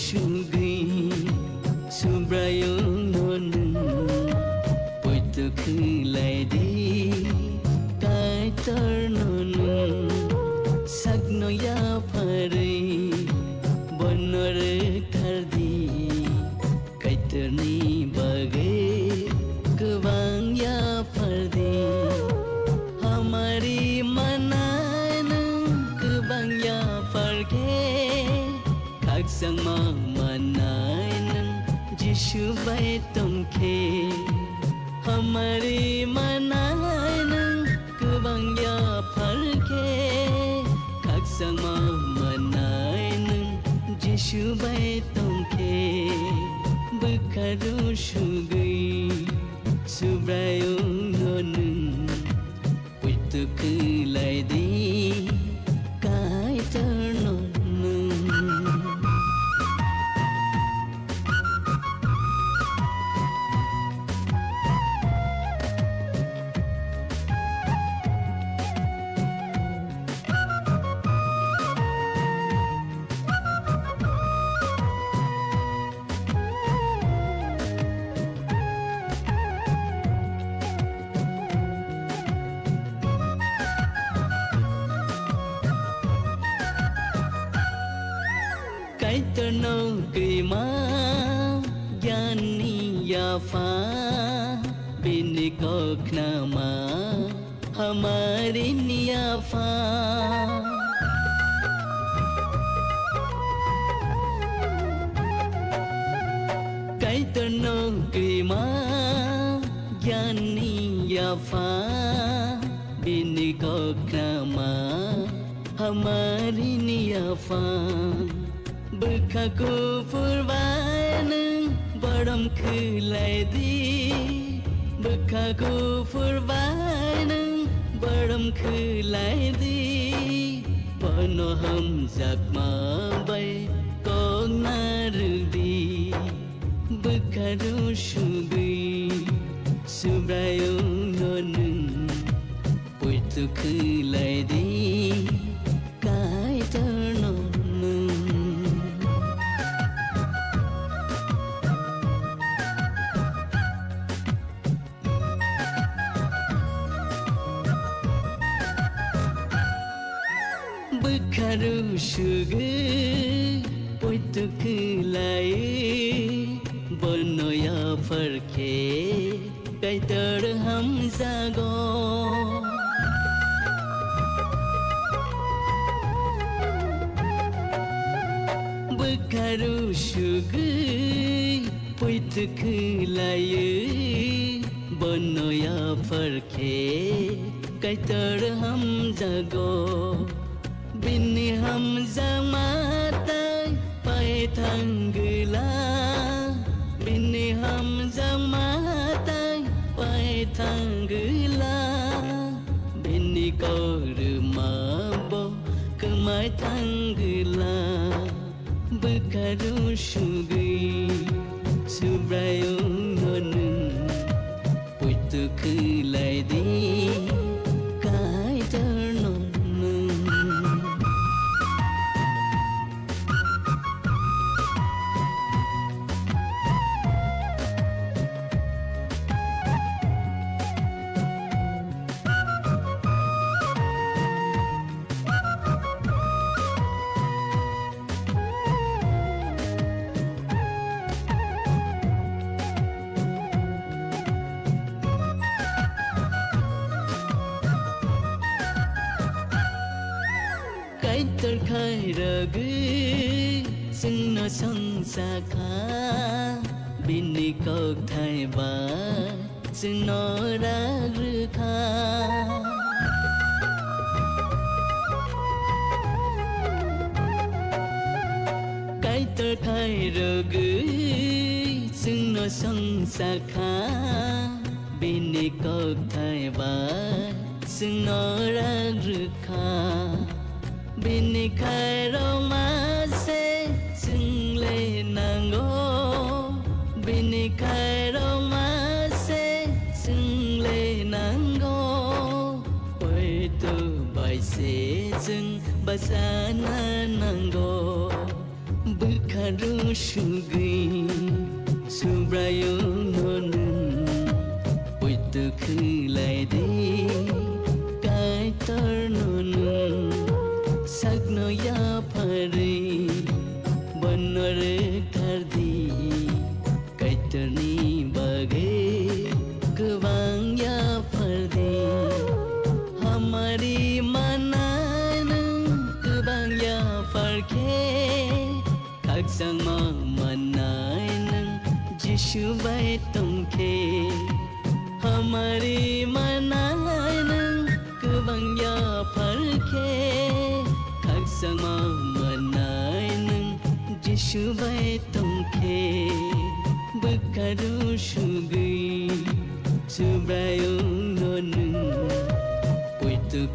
sugui subrayo nonu poito khulai di kai tar nonu sagno ya phare bonor khardi kai terni bage kebang ya fardi hamari manan kebang ya farge khak sang ma manan jishu bai tumke hamari manan kebang ya farge khak sang ma manan jishu bai tumke bekaru sugui subrayo nonu putu kelai di kai ternonu kai terno kima yani yafa bini koknama hamari niyafa kai terno kima yani yafa bini koknama hamari niyafa bekaku furban baram khulai di bekaku furban baram khulai di pano ham zakma bai ko narudi bekaru sugui subrayo nonu putu khulai di kai ternonu bekaru sugui putu kelai bono ya farke kai tar ham jago bekaru sugui putu kelai bono ya farke kai tar ham jago bini ham jamatai pai thanggla bini ham jamatai pai thanggla bini korma bo kemai thanggla bekaru sugui subrayo nonu putu kelai di kai ternonu kai terkai ragi singno sangsaka bini kok thai ba singno ragkha kai terkai ragi singno sangsaka bini kok thai ba singno ragkha bini khai romase single nango bini khai romase single nango oi tu bai se jeng basana nango bukha Bekaru sugui Subrayo nonun Uitu khilai de Kai tar nonun Sagno ya phari Bonore kardi Kai tarni bage Kewang ya fardi Hamari manan Kewang ya farke Khắc sang mà manai nang Jishu bai tongke Hamari manai nang Kewang ya farke Khắc sang mà manai nang Jishu bai tongke Bekaru sugui Subrayo nonun Uitu